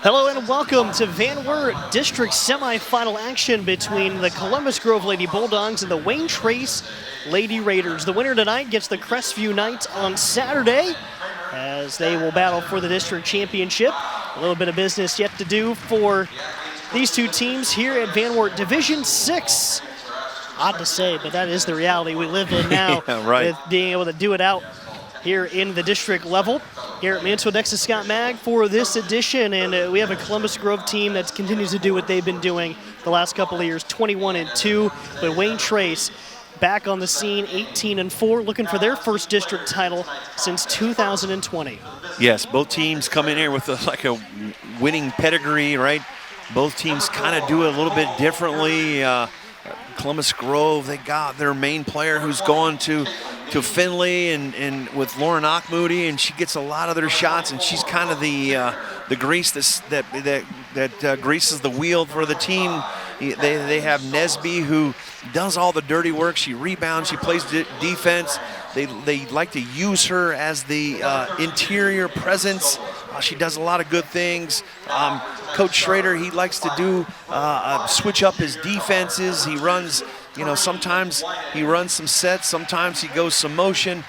Hello and welcome to Van Wert District semifinal action between the Columbus Grove Lady Bulldogs and the Wayne Trace Lady Raiders. The winner tonight gets the Crestview Knights on Saturday as they will battle for the district championship. A little bit of business yet to do for these two teams here at Van Wert Division 6. Odd to say, but that is the reality we live in now. Yeah, right. With being able to do it out here in the district level. Garrett Mansfield next to Scott Mag for this edition, and we have a Columbus Grove team that continues to do what they've been doing the last couple of years, 21-2. But Wayne Trace back on the scene, 18-4, looking for their first district title since 2020. Yes, both teams come in here with a winning pedigree, right? Both teams kind of do it a little bit differently. Columbus Grove, they got their main player who's going to Findlay and with Lauren Achmoody, and she gets a lot of their shots, and she's kind of the grease that greases the wheel for the team. They have Nesby, who does all the dirty work. She rebounds, she plays defense. They like to use her as the interior presence. She does a lot of good things. Coach Schrader, he likes to do switch up his defenses. He runs, sometimes he runs some sets, sometimes he goes some motion.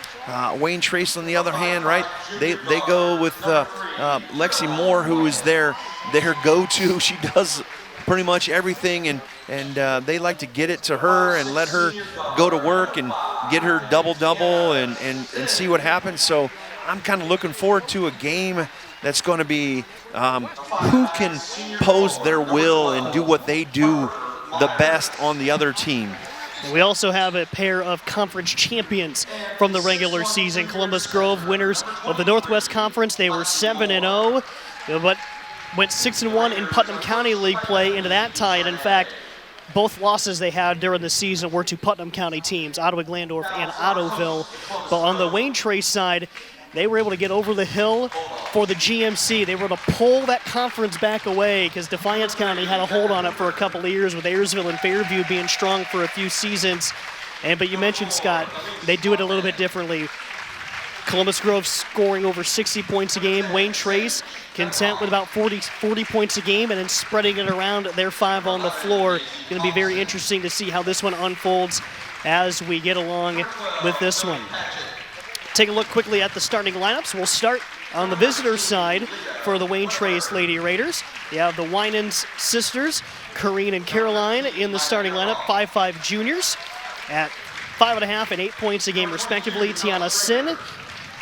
Wayne Trace, on the other hand, right? They go with Lexi Moore, who is their go-to. She does pretty much everything, and they like to get it to her and let her go to work and get her double-double and see what happens. So I'm kind of looking forward to a game that's going to be who can pose their will and do what they do the best on the other team. We also have a pair of conference champions from the regular season. Columbus Grove, winners of the Northwest Conference. They were 7-0, but went 6-1 in Putnam County League play into that tie. And in fact, both losses they had during the season were to Putnam County teams, Ottawa-Glandorf and Ottoville. But on the Wayne Trace side, they were able to get over the hill for the GMC. They were able to pull that conference back away because Defiance County had a hold on it for a couple of years, with Ayersville and Fairview being strong for a few seasons. But you mentioned, Scott, they do it a little bit differently. Columbus Grove scoring over 60 points a game. Wayne Trace content with about 40 points a game and then spreading it around their 5 on the floor. Going to be very interesting to see how this one unfolds as we get along with this one. Take a look quickly at the starting lineups. We'll start on the visitor side for the Wayne Trace Lady Raiders. You have the Winans sisters, Corrine and Caroline, in the starting lineup, 5'5" juniors at 5.5 and 8 points a game respectively. Tiana Sin,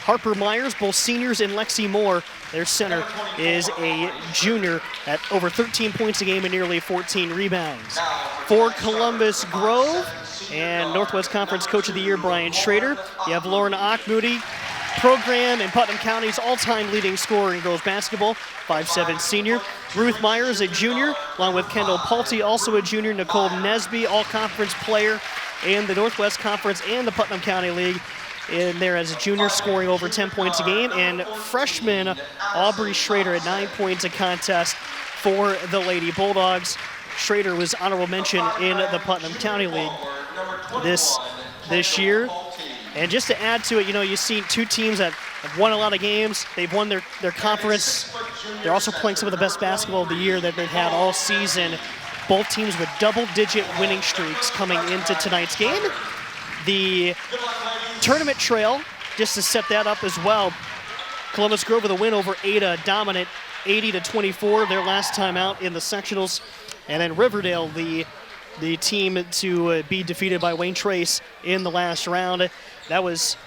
Harper Myers, both seniors, and Lexi Moore, their center, is a junior at over 13 points a game and nearly 14 rebounds. For Columbus Grove and Northwest Conference Coach of the Year, Brian Schrader, you have Lauren Achmoody, program and Putnam County's all-time leading scorer in girls basketball, 5'7" senior. Ruth Myers, a junior, along with Kendall Pulte, also a junior. Nicole Nesby, all-conference player in the Northwest Conference and the Putnam County League, in there as a junior, scoring over 10 points a game. And freshman Aubrey Schrader at 9 points a contest for the Lady Bulldogs. Schrader was honorable mention in the Putnam County League this year. And just to add to it, you've seen two teams that have won a lot of games. They've won their conference. They're also playing some of the best basketball of the year that they've had all season. Both teams with double-digit winning streaks coming into tonight's game. The tournament trail, just to set that up as well, Columbus Grove with a win over Ada, dominant 80-24, their last time out in the sectionals. And then Riverdale, the team to be defeated by Wayne Trace in the last round. That was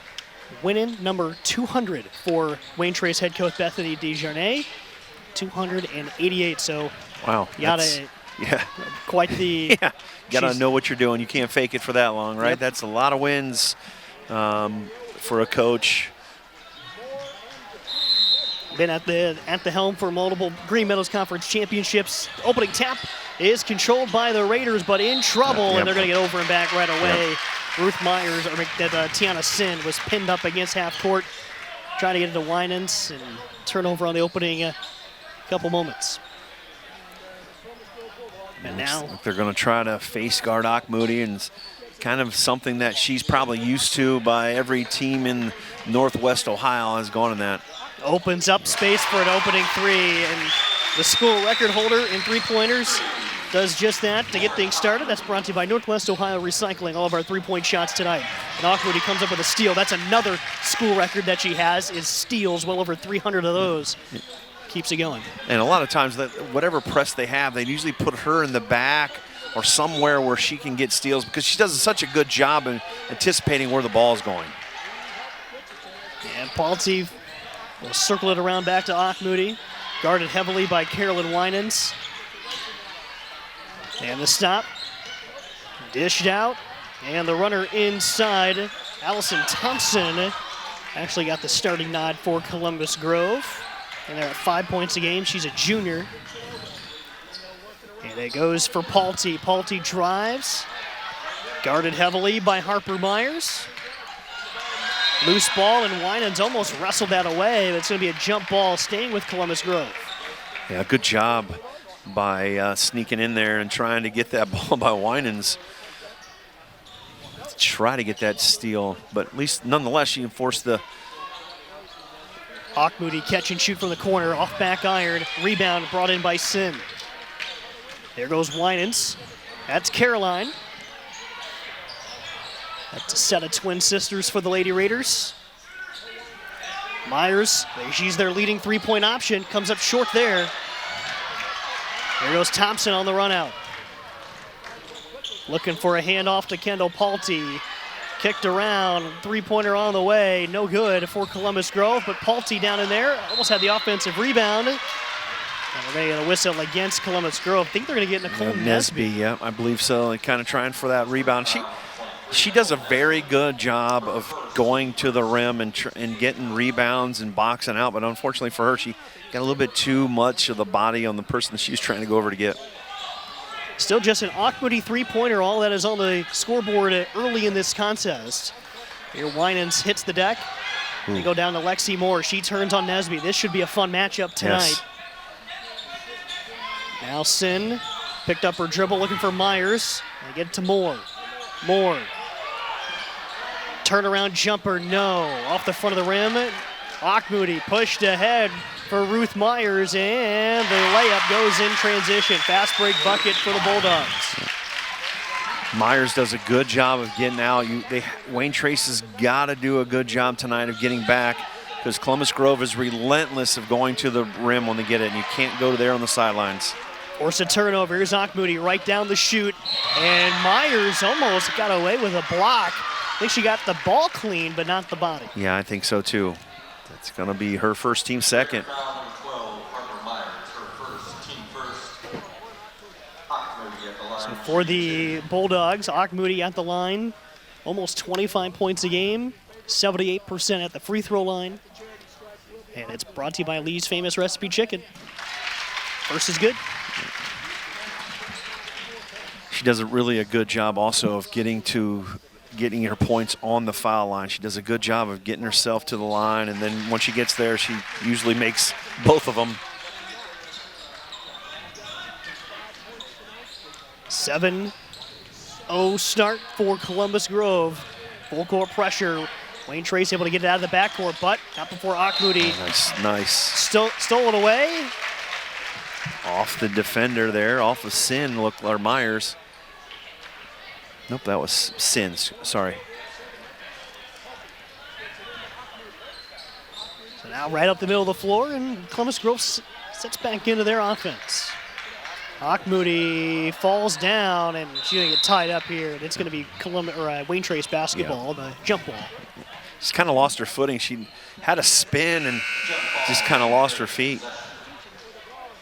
win-in number 200 for Wayne Trace head coach Bethany DeJarnay, 288. So wow, quite the. Yeah, gotta know what you're doing. You can't fake it for that long, right? Yep. That's a lot of wins for a coach. Been at the helm for multiple Green Meadows Conference championships. Opening tap is controlled by the Raiders, but in trouble, and they're going to get over and back right away. Yep. Ruth Myers, Tiana Sin, was pinned up against half court, trying to get into Winans, and turnover on the opening couple moments. And now they're going to try to face guard Achmoody, and kind of something that she's probably used to by every team in Northwest Ohio has gone in that. Opens up space for an opening three, and The school record holder in three-pointers does just that to get things started. That's brought to you by Northwest Ohio Recycling, all of our three-point shots tonight. And Auchmuty comes up with a steal. That's another school record that she has, is steals, well over 300 of those. Keeps it going. And a lot of times, that whatever press they have, they usually put her in the back or somewhere where she can get steals because she does such a good job in anticipating where the ball is going. And Palte will circle it around back to Auchmuty, guarded heavily by Carolyn Winans. And the stop, dished out, and the runner inside. Allison Thompson actually got the starting nod for Columbus Grove. And they're at 5 points a game. She's a junior. And it goes for Palte. Palte drives, guarded heavily by Harper Myers. Loose ball, and Winans almost wrestled that away, but it's going to be a jump ball staying with Columbus Grove. Yeah, good job by sneaking in there and trying to get that ball by Winans. Try to get that steal, but at least nonetheless she can force the... Auchmuty catch and shoot from the corner, off back iron, rebound brought in by Sin. There goes Winans. That's Caroline. That's a set of twin sisters for the Lady Raiders. Myers, she's their leading three-point option, comes up short there. There goes Thompson on the run out. Looking for a handoff to Kendall Palte. Kicked around, three-pointer on the way, no good for Columbus Grove, but Palte down in there, almost had the offensive rebound. And they're going to whistle against Columbus Grove. I think they're going to get Nicole Nesby. Yeah, I believe so, and kind of trying for that rebound. She does a very good job of going to the rim and getting rebounds and boxing out, but unfortunately for her, she got a little bit too much of the body on the person that she was trying to go over to get. Still just an Auchmuty three-pointer, all that is on the scoreboard early in this contest. Here Winans hits the deck. They go down to Lexi Moore. She turns on Nesby. This should be a fun matchup tonight. Yes. Now Sin picked up her dribble looking for Myers. They get it to Moore. Moore. Turnaround jumper, no. Off the front of the rim. Auchmuty pushed ahead for Ruth Myers, and the layup goes in transition. Fast break bucket for the Bulldogs. Myers does a good job of getting out. Wayne Trace has got to do a good job tonight of getting back because Columbus Grove is relentless of going to the rim when they get it, and you can't go there on the sidelines. Force a turnover. Here's Auchmuty right down the chute, and Myers almost got away with a block. I think she got the ball clean, but not the body. Yeah, I think so too. That's going to be her first, team second. So for the Bulldogs, Auchmuty at the line, almost 25 points a game, 78% at the free throw line. And it's brought to you by Lee's Famous Recipe Chicken. First is good. She does really a good job also of getting her points on the foul line. She does a good job of getting herself to the line, and then once she gets there, she usually makes both of them. 7-0 start for Columbus Grove. Full court pressure. Wayne Trace able to get it out of the backcourt, but not before Auchmuty. Nice. Stole it away. Off the defender there, off of Sin, or Myers. Nope, that was Sins, sorry. So now right up the middle of the floor, and Columbus Grove sets back into their offense. Auchmuty falls down, and she's going to get tied up here. And it's going to be Wayne Trace basketball, the jump ball. She's kind of lost her footing. She had a spin and just kind of lost her feet.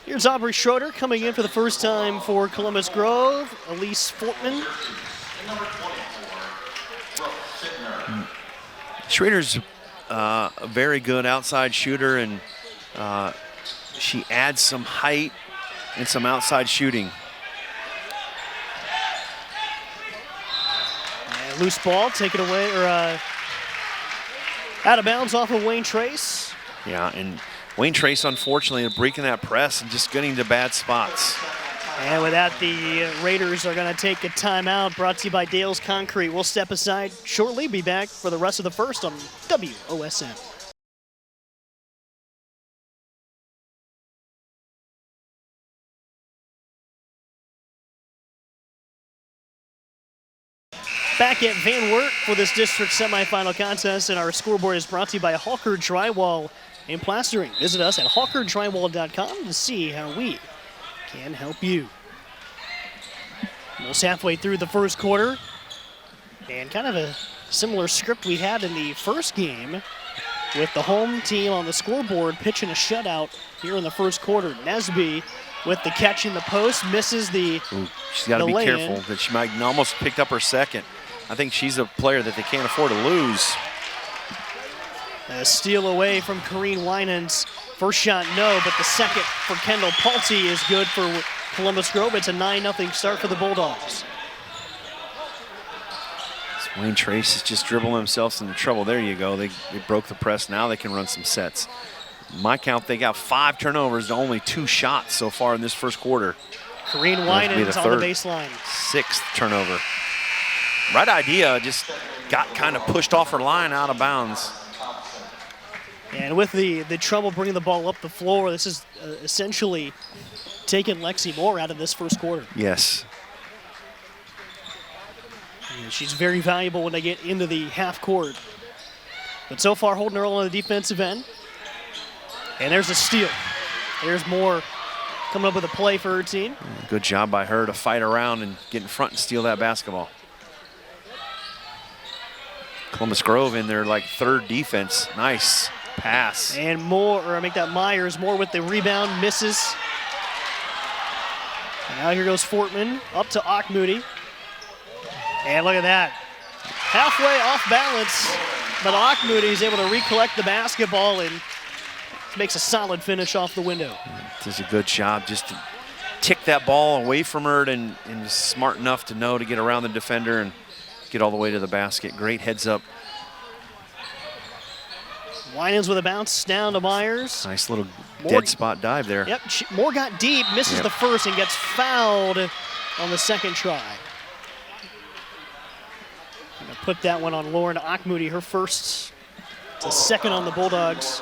Here's Aubrey Schroeder coming in for the first time for Columbus Grove. Elise Fortman. Schrader's a very good outside shooter, and she adds some height and some outside shooting. And loose ball, take it away, or out of bounds off of Wayne Trace. Yeah, and Wayne Trace, unfortunately, breaking that press and just getting to bad spots. And with that, the Raiders are going to take a timeout, brought to you by Dale's Concrete. We'll step aside shortly, be back for the rest of the first on WOSN. back at Van Wert for this district semifinal contest, and our scoreboard is brought to you by Hawker Drywall and Plastering. Visit us at hawkerdrywall.com to see how we can help you. Almost halfway through the first quarter, and kind of a similar script we had in the first game, with the home team on the scoreboard pitching a shutout here in the first quarter. Nesby with the catch in the post, misses the she's got to be careful that she might almost picked up her second. I think she's a player that they can't afford to lose. A steal away from Corrine Winans. First shot, no, but the second for Kendall Palte is good for Columbus Grove. It's a 9-0 start for the Bulldogs. Wayne Trace is just dribbling themselves into trouble. There you go. They broke the press. Now they can run some sets. My count, they got 5 turnovers to only 2 shots so far in this first quarter. Corrine Winans on the baseline. 6th turnover. Right idea, just got kind of pushed off her line out of bounds. And with the trouble bringing the ball up the floor, this is essentially taking Lexi Moore out of this first quarter. Yes. And she's very valuable when they get into the half court. But so far, holding her on the defensive end. And there's a steal. There's Moore coming up with a play for her team. Good job by her to fight around and get in front and steal that basketball. Columbus Grove in their third defense. Nice pass. And Myers, Moore with the rebound, misses. And now here goes Fortman up to Ochmoody. And look at that. Halfway off balance, but Ochmoody is able to recollect the basketball and makes a solid finish off the window. Does a good job just to tick that ball away from her and smart enough to know to get around the defender and get all the way to the basket. Great heads up. Winans with a bounce down to Myers. Nice little dead spot dive there. Yep, Moore got deep, misses the first, and gets fouled on the second try. Gonna put that one on Lauren Ochmoody, her first. It's a second on the Bulldogs.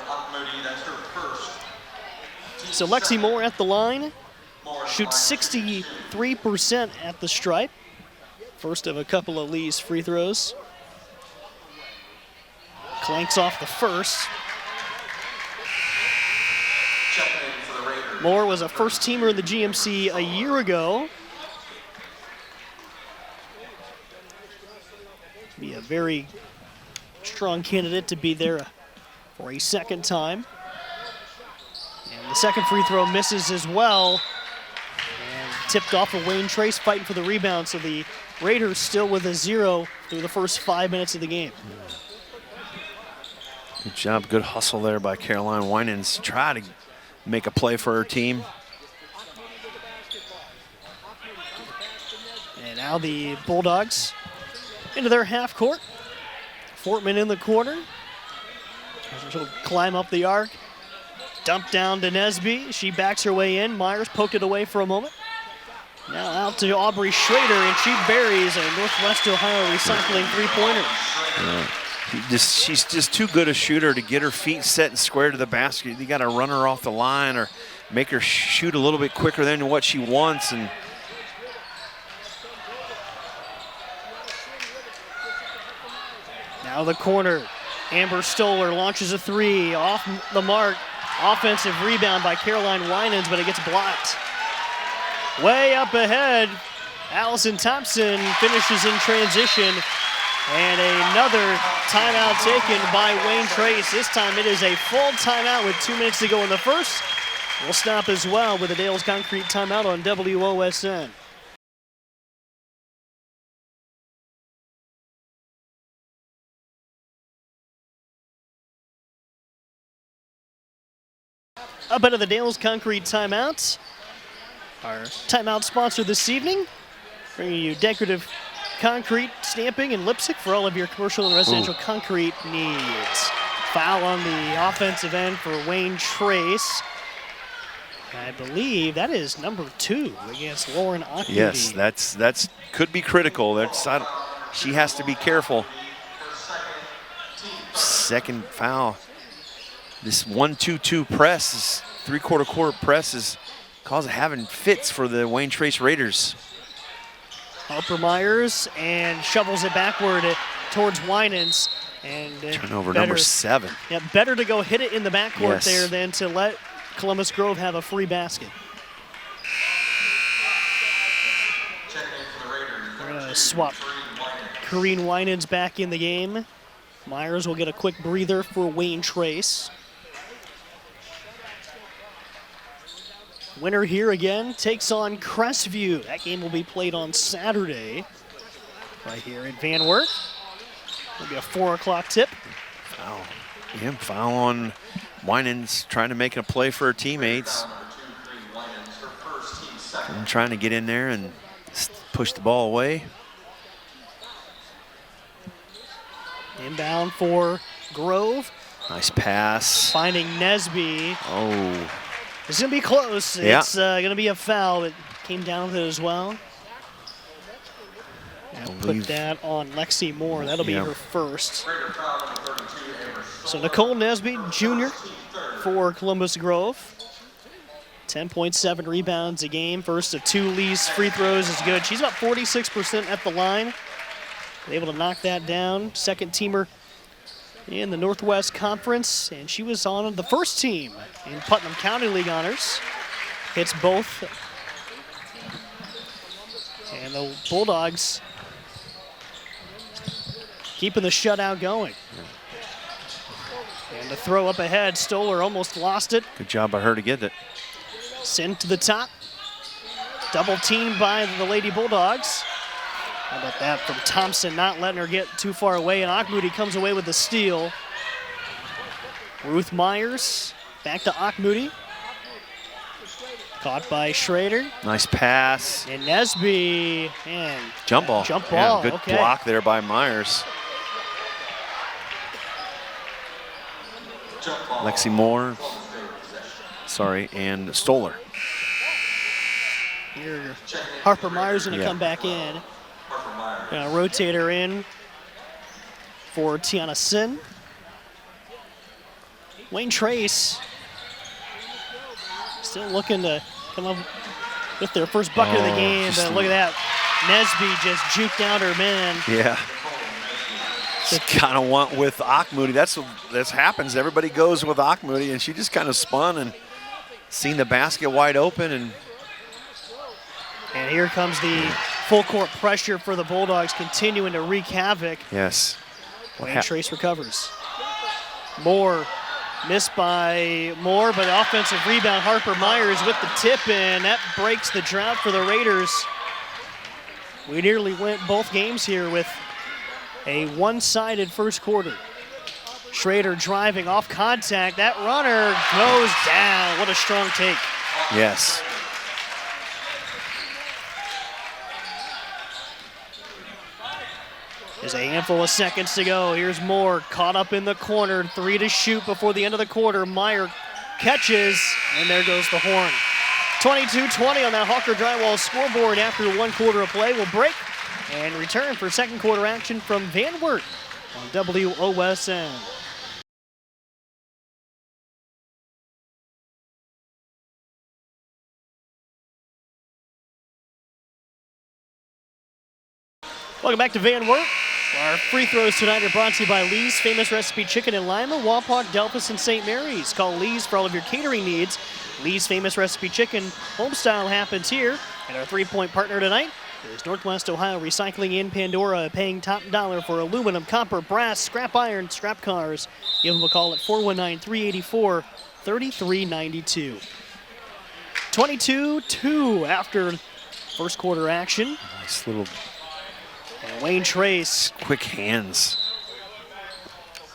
So Lexi Moore at the line, shoots 63% at the stripe. First of a couple of Lee's free throws. Clanks off the first. Moore was a first teamer in the GMC a year ago. Be a very strong candidate to be there for a second time. And the second free throw misses as well. And tipped off of Wayne Trace fighting for the rebound. So the Raiders still with a 0 through the first 5 minutes of the game. Good job, good hustle there by Caroline Winans to try to make a play for her team. And now the Bulldogs into their half court. Fortman in the corner. She'll climb up the arc. Dump down to Nesby. She backs her way in. Myers poked it away for a moment. Now out to Aubrey Schrader, and she buries a Northwest Ohio recycling three-pointer. She's just too good a shooter to get her feet set and square to the basket. You got to run her off the line or make her shoot a little bit quicker than what she wants. And now the corner. Amber Stoller launches a three off the mark. Offensive rebound by Caroline Winans, but it gets blocked. Way up ahead, Allison Thompson finishes in transition. And another timeout taken by Wayne Trace. This time it is a full timeout with 2 minutes to go in the first. We'll stop as well with a Dales Concrete timeout on WOSN. Up into the Dales Concrete timeout. Our timeout sponsor this evening, bringing you decorative concrete stamping and lipstick for all of your commercial and residential concrete needs. Foul on the offensive end for Wayne Trace. I believe that is number 2 against Lauren Ochmoody. Yes, that's could be critical. She has to be careful. Second foul. This 1-2-2 press, this three-quarter court press is having fits for the Wayne Trace Raiders. Harper Myers and shovels it backward towards Winans. And Turnover number 7. Yeah, better to go hit it in the backcourt Yes. there than to let Columbus Grove have a free basket. We're going to swap Kareen Winans back in the game. Myers will get a quick breather for Wayne Trace. Winner here again takes on Crestview. That game will be played on Saturday right here at Van Wert. It'll be a 4 o'clock tip. Foul. Yeah, foul on Winans, trying to make a play for her teammates. And trying to get in there and push the ball away. Inbound for Grove. Nice pass. Finding Nesby. Oh. It's going to be close. Yeah. It's going to be a foul. It came down with it as well. Put that on Lexi Moore. That'll be her first. So Nicole Nesby Jr. for Columbus Grove. 10.7 rebounds a game. First of 2 Lee's free throws is good. She's about 46% at the line. Able to knock that down. Second teamer in the Northwest Conference, and she was on the first team in Putnam County League Honors. Hits both. And the Bulldogs keeping the shutout going. And the throw up ahead, Stoller almost lost it. Good job by her to get it. Sent to the top. Double teamed by the Lady Bulldogs. How about that from Thompson, not letting her get too far away, and Akmoody comes away with the steal. Ruth Myers back to Akmoody. Caught by Schrader. Nice pass. And Nesby, and Jump ball. Jump ball, Yeah, good okay. block there by Myers. Lexi Moore. Sorry, and Stoller. Here, Harper Myers gonna come back in. Rotate her in for Tiana Sin. Wayne Trace still looking to come up with their first bucket of the game, but look at that. Nesby just juked out her man. Yeah. Just kind of went with Akmoody. That happens. Everybody goes with Akmoody, and she just kind of spun and seen the basket wide open. And here comes the full court pressure for the Bulldogs, continuing to wreak havoc. Yes. Wayne Trace recovers. Moore, missed by Moore, but offensive rebound. Harper Myers with the tip, and that breaks the drought for the Raiders. We nearly went both games here with a one-sided first quarter. Schrader driving off contact. That runner goes down. What a strong take. Yes. There's a handful of seconds to go. Here's Moore caught up in the corner. 3 to shoot before the end of the quarter. Meyer catches, and there goes the horn. 22-20 on that Hawker Drywall scoreboard after 1 quarter of play. We'll break and return for second quarter action from Van Wert on WOSN. Welcome back to Van Wert. Our free throws tonight are brought to you by Lee's Famous Recipe Chicken in Lima, Wapak, Delphus, and St. Mary's. Call Lee's for all of your catering needs. Lee's Famous Recipe Chicken homestyle happens here. And our three-point partner tonight is Northwest Ohio Recycling in Pandora, paying top dollar for aluminum, copper, brass, scrap iron, scrap cars. Give them a call at 419-384-3392. 22-2 after first quarter action. Nice little And Wayne Trace quick hands.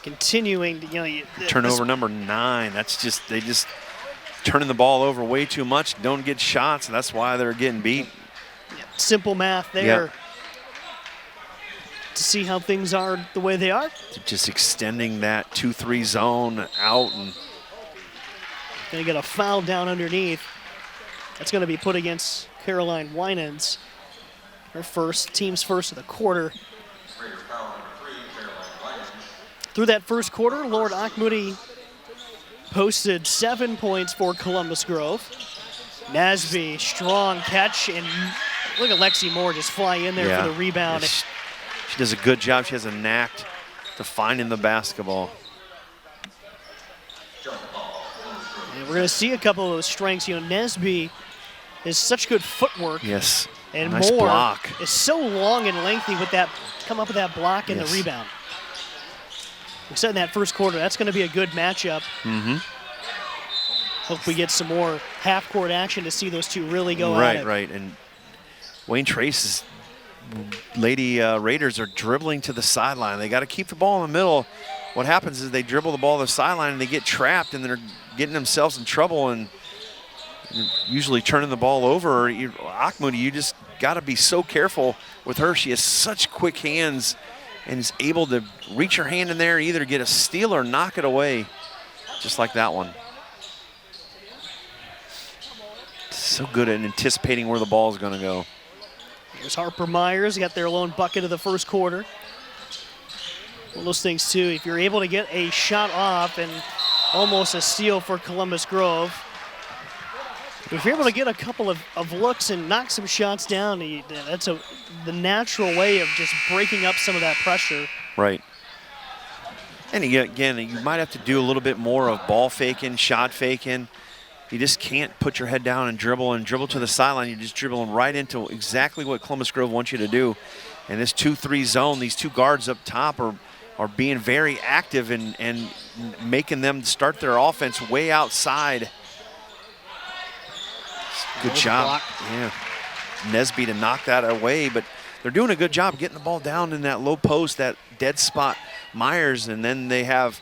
continuing to, Turnover number 9. That's just, they just turning the ball over way too much, don't get shots, and that's why they're getting beat. simple math there to see how things are the way they are. Just extending that 2-3 zone out, and Going to get a foul down underneath. That's going to be put against Caroline Winans. Her team's first of the quarter. Through that first quarter, Lord Akmoody posted 7 points for Columbus Grove. Nesby, strong catch, and Look at Lexi Moore just fly in there for the rebound. She does a good job. She has a knack to finding the basketball. And we're going to see a couple of those strengths. You know, Nesby is such good footwork. Yes. And nice Moore block. is so long and lengthy with that, come up with that block and the rebound. We said in that first quarter, that's going to be a good matchup. Mm-hmm. Hope we get some more half-court action to see those two really go at it. Right. And Wayne Trace's Lady Raiders are dribbling to the sideline. They got to keep the ball in the middle. What happens is they dribble the ball to the sideline and they get trapped and they're getting themselves in trouble and usually turning the ball over. Akmoudi, you just got to be so careful with her. She has such quick hands and is able to reach her hand in there, either get a steal or knock it away, just like that one. So good at anticipating where the ball is going to go. Here's Harper Myers, got their lone bucket of the first quarter. One of those things, too, if you're able to get a shot off and almost a steal for Columbus Grove, if you're able to get a couple of looks and knock some shots down, that's the natural way of just breaking up some of that pressure. Right. And again, you might have to do a little bit more of ball faking, shot faking. You just can't put your head down and dribble to the sideline. You're just dribbling right into exactly what Columbus Grove wants you to do. And this 2-3 zone, these two guards up top are being very active and making them start their offense way outside. Good job. Yeah. Nesby to knock that away, but they're doing a good job getting the ball down in that low post, that dead spot Myers, and then they have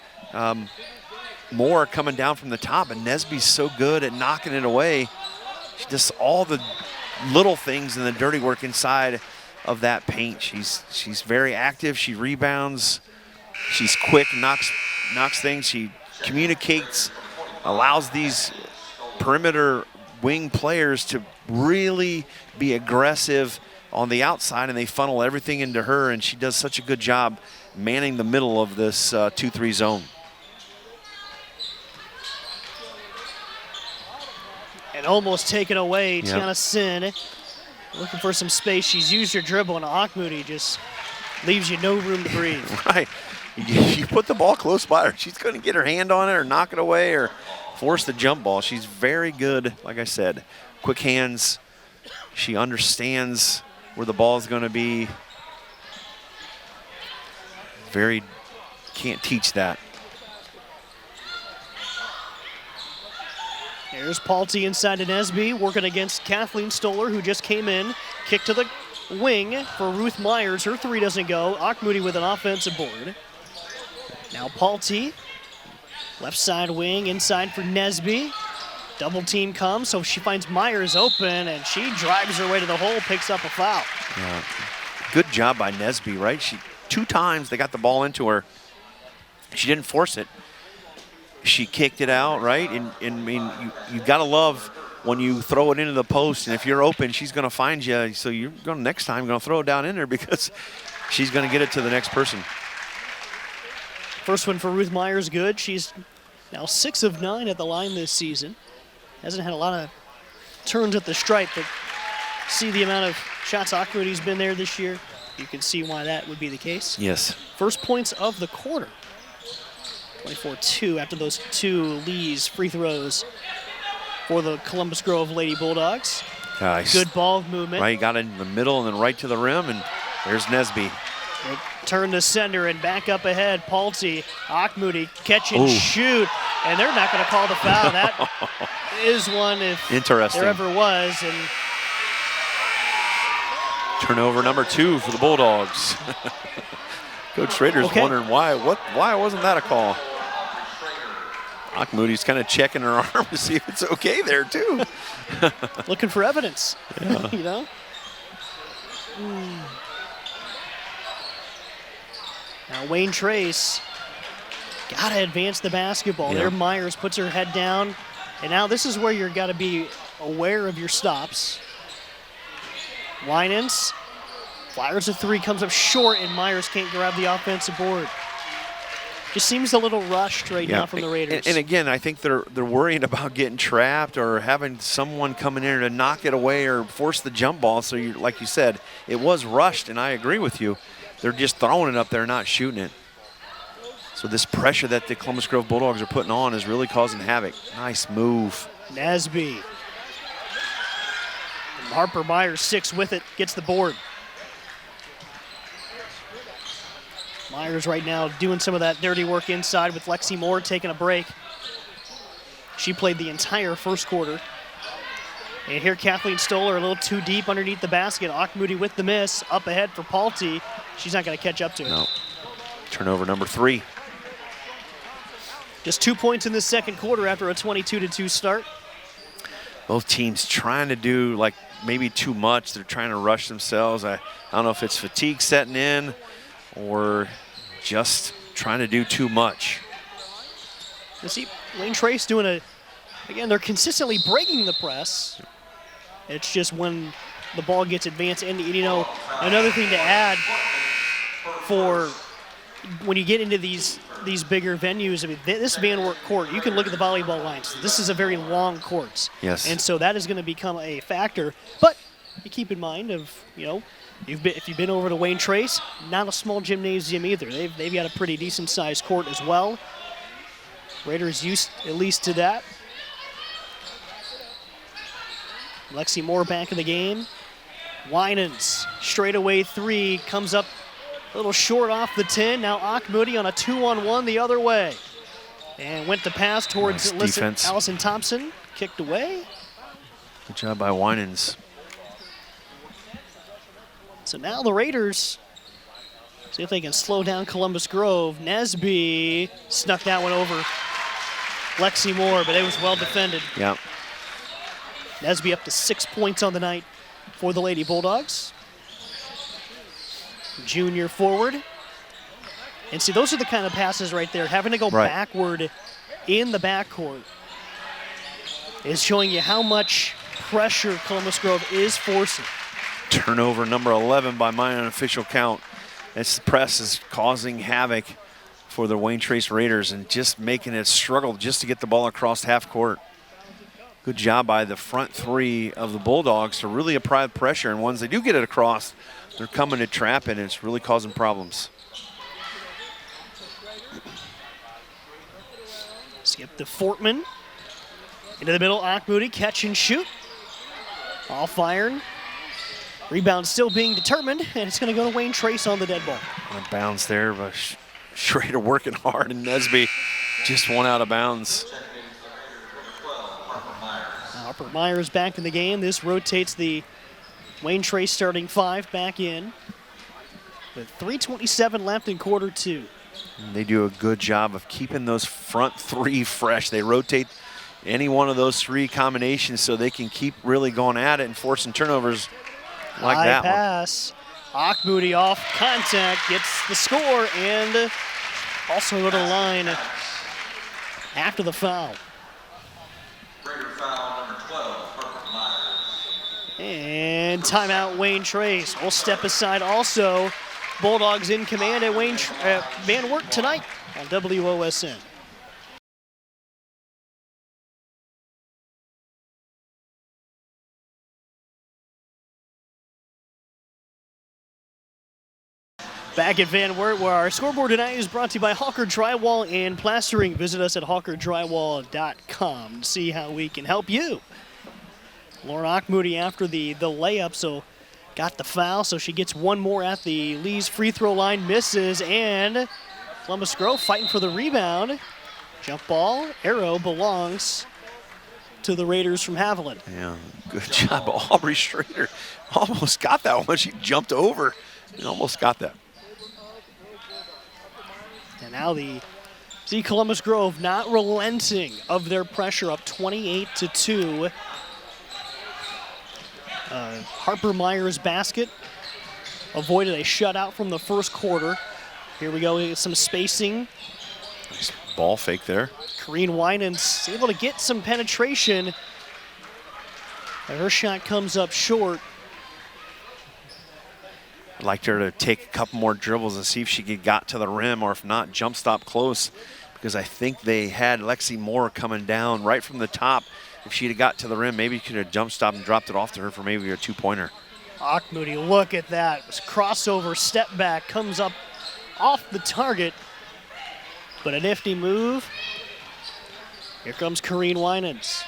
Moore coming down from the top, and Nesby's so good at knocking it away. She does all the little things and the dirty work inside of that paint. She's very active. She rebounds. She's quick, knocks things. She communicates, allows these perimeter wing players to really be aggressive on the outside, and they funnel everything into her, and she does such a good job manning the middle of this 2-3 zone. And almost taken away. Tiana Sin looking for some space. She's used her dribble, and Akmoudi just leaves you no room to breathe. Right. You put the ball close by her, she's going to get her hand on it or knock it away or force the jump ball. She's very good, like I said. Quick hands. She understands where the ball is going to be. Can't teach that. Here's Paulty inside to Nesby, working against Kathleen Stoller, who just came in. Kick to the wing for Ruth Myers. Her three doesn't go. Akmoudi with an offensive board. Now Paulty, left side wing, inside for Nesby. Double team comes, so she finds Myers open, and she drives her way to the hole, picks up a foul. Yeah. Good job by Nesby, right? 2 times they got the ball into her. She didn't force it. She kicked it out, right? And I mean, you got to love when you throw it into the post, and if you're open, she's going to find you. So you're going to next time going to throw it down in there because she's going to get it to the next person. First one for Ruth Myers, good. She's now 6 of 9 at the line this season. Hasn't had a lot of turns at the stripe, but see the amount of shots Akmoudi's been there this year. You can see why that would be the case. Yes. First points of the quarter. 24-2 after those 2 Lee's free throws for the Columbus Grove Lady Bulldogs. Nice. Good ball movement. Right, got it in the middle and then right to the rim, and there's Nesby. Turn to center and back up ahead. Paulty, Akmoudi, catch and shoot, and they're not going to call the foul. That is one if interesting there ever was. And turnover number 2 for the Bulldogs. Coach Schrader's wondering why wasn't that a call? Akmoudi's kind of checking her arm to see if it's okay there too. Looking for evidence, you know? Now Wayne Trace got to advance the basketball. Yeah. There Myers puts her head down. And now this is where you've got to be aware of your stops. Winans fires a 3, comes up short, and Myers can't grab the offensive board. just seems a little rushed right now from the Raiders. And again, I think they're worrying about getting trapped or having someone coming in to knock it away or force the jump ball. So, like you said, it was rushed, and I agree with you. They're just throwing it up there, not shooting it. So this pressure that the Columbus Grove Bulldogs are putting on is really causing havoc. Nice move. Nesby. Harper Myers 6 with it, gets the board. Myers right now doing some of that dirty work inside with Lexi Moore taking a break. She played the entire first quarter. And here Kathleen Stoller a little too deep underneath the basket. Auchmuty with the miss. Up ahead for Paulty. She's not going to catch up to it. No. Turnover number 3. Just 2 points in the second quarter after a 22-2 start. Both teams trying to do like maybe too much. They're trying to rush themselves. I don't know if it's fatigue setting in or just trying to do too much. You see Wayne Trace doing again, they're consistently breaking the press. It's just when the ball gets advanced. And, you know, another thing to add for when you get into these bigger venues, I mean, this Van Wert court, you can look at the volleyball lines. This is a very long court. Yes. And so that is going to become a factor. But you keep in mind if you've been over to Wayne Trace, not a small gymnasium either. They've got a pretty decent sized court as well. Raiders used at least to that. Lexi Moore back in the game. Winans, straightaway 3, comes up a little short off the 10. Now Auchmuty on a 2-on-1 the other way. And went to pass towards Allison Thompson. Kicked away. Good job by Winans. So now the Raiders see if they can slow down Columbus Grove. Nesby snuck that one over Lexi Moore, but it was well defended. Yeah. Nesby up to 6 points on the night for the Lady Bulldogs. Junior forward. And see, those are the kind of passes right there. Having to go backward in the backcourt is showing you how much pressure Columbus Grove is forcing. Turnover number 11 by my unofficial count. This press is causing havoc for the Wayne Trace Raiders and just making it struggle just to get the ball across half court. Good job by the front 3 of the Bulldogs to really apply pressure, and once they do get it across, they're coming to trap it, and it's really causing problems. Skip to Fortman. Into the middle, Auchmuty, catch and shoot. All firing. Rebound still being determined, and it's going to go to Wayne Trace on the dead ball. On bounds there, but Schrader working hard, and Nesby just one out of bounds. Harper Myers back in the game. This rotates the Wayne Trace starting 5 back in. With 3:27 left in quarter 2. And they do a good job of keeping those front 3 fresh. They rotate any one of those 3 combinations so they can keep really going at it and forcing turnovers like High that pass. Auchmuty off contact, gets the score, and also go to the line after the foul. And timeout, Wayne Trace. We'll step aside also. Bulldogs in command at Van Wert tonight on WOSN. Back at Van Wert, where our scoreboard tonight is brought to you by Hawker Drywall and Plastering. Visit us at hawkerdrywall.com to see how we can help you. Lauren Auchmuty after the layup, so got the foul, so she gets one more at the Lee's free throw line, misses, and Columbus Grove fighting for the rebound. Jump ball, arrow belongs to the Raiders from Haviland. Yeah, good job. Aubrey Schrader almost got that one. She jumped over and almost got that. And now Columbus Grove not relenting of their pressure, up 28-2. Harper Myers' basket avoided a shutout from the first quarter. Here we go, we get some spacing. Nice ball fake there. Corrine Winans able to get some penetration. And her shot comes up short. liked her to take a couple more dribbles and see if she got to the rim, or if not, jump stop close, because I think they had Lexi Moore coming down right from the top. If she'd have got to the rim, maybe you could have jump stopped and dropped it off to her for maybe a two-pointer. Moody, look at that. It was crossover, step back, comes up off the target, but a nifty move. Here comes Corrine Winans.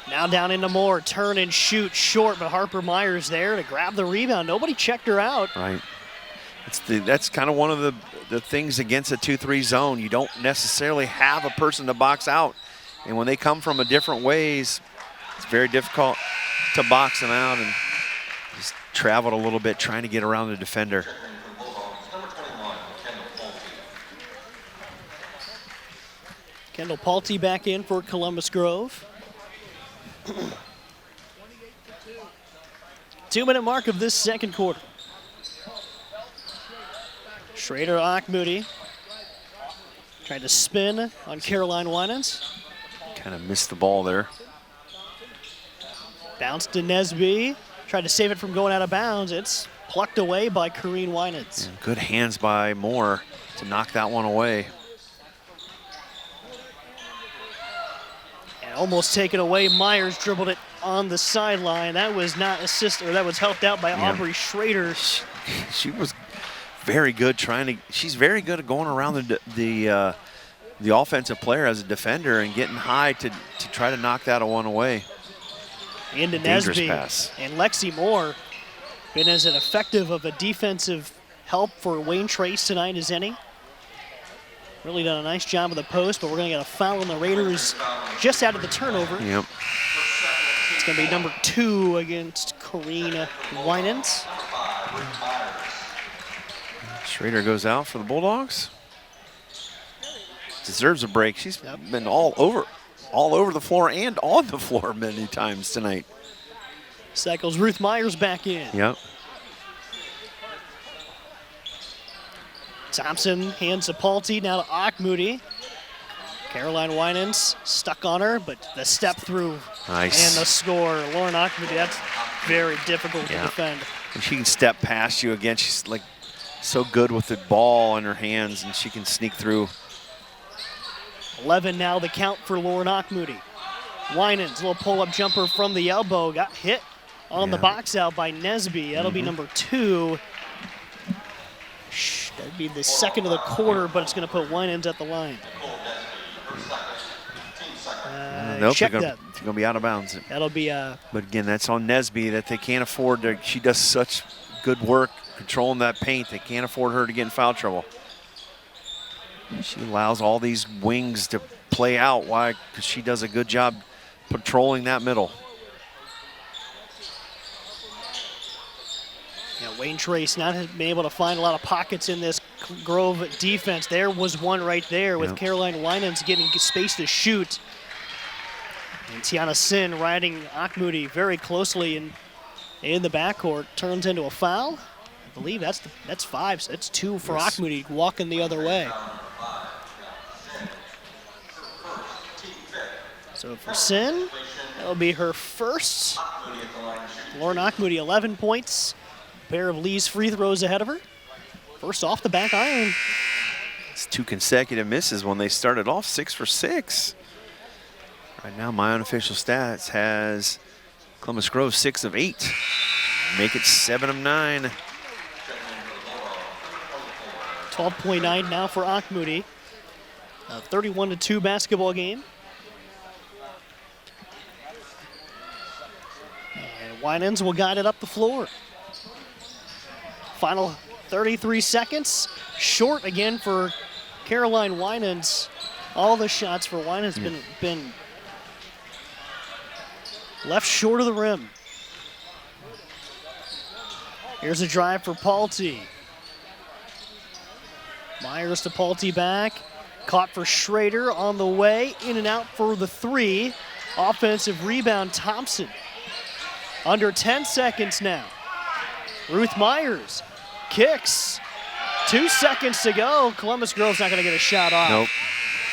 Now down into Moore, turn and shoot, short, but Harper Myers there to grab the rebound. Nobody checked her out. Right. That's kind of one of the things against a 2-3 zone. You don't necessarily have a person to box out. And when they come from a different ways, it's very difficult to box them out, and just traveled a little bit trying to get around the defender. Kendall Palte back in for Columbus Grove. 2-minute mark of this second quarter. Schrader Moody tried to spin on Caroline Winans. Kind of missed the ball there. Bounce to Nesby. Tried to save it from going out of bounds. It's plucked away by Corrine Winans. And good hands by Moore to knock that one away. And almost taken away. Myers dribbled it on the sideline. That was not that was helped out by Aubrey Schrader. She was very good she's very good at going around the offensive player as a defender and getting high to try to knock that one away. Into Dangerous Nesby pass. And Lexi Moore been as an effective of a defensive help for Wayne Trace tonight as any. Really done a nice job of the post, but we're going to get a foul on the Raiders just out of the turnover. Yep. It's going to be number 2 against Corrine Winans. Schrader goes out for the Bulldogs. Deserves a break. She's been all over the floor and on the floor many times tonight. Cycles Ruth Myers back in. Yep. Thompson hands to Palte, now to Moody. Caroline Winans stuck on her, but the step through nice. And the score. Lauren Moody, that's very difficult to defend. And she can step past you again. She's like so good with the ball in her hands, and she can sneak through. 11 now the count for Lauren Moody. Winans, little pull-up jumper from the elbow, got hit on the box out by Nesby. That'll be number 2. That'd be the second of the quarter, but it's going to put Winans at the line. Nope, check they're that. going to be out of bounds. That'll be But again, that's on Nesby that they can't afford to. She does such good work controlling that paint. They can't afford her to get in foul trouble. She allows all these wings to play out. Why? Because she does a good job patrolling that middle. Yeah, Wayne Trace not been able to find a lot of pockets in this Grove defense. There was one right there with Caroline Winans getting space to shoot. And Tiana Sin riding Moody very closely in the backcourt. Turns into a foul. I believe that's 5, so that's 2 for Moody walking the other way. So for Sin, that'll be her first. Lauren Moody, 11 points. A pair of Lee's free throws ahead of her. First off the back iron. It's 2 consecutive misses when they started off 6 for 6. Right now, my unofficial stats has Columbus Grove 6 of 8. Make it 7 of 9. 12.9 now for Moody. A 31-2 basketball game. And Winans will guide it up the floor. Final 33 seconds. Short again for Caroline Winans. All the shots for Winans been left short of the rim. Here's a drive for Palte. Myers to Palte back. Caught for Schrader on the way. In and out for the 3. Offensive rebound, Thompson. Under 10 seconds now. Ruth Myers kicks. 2 seconds to go. Columbus Grove's not going to get a shot off. Nope.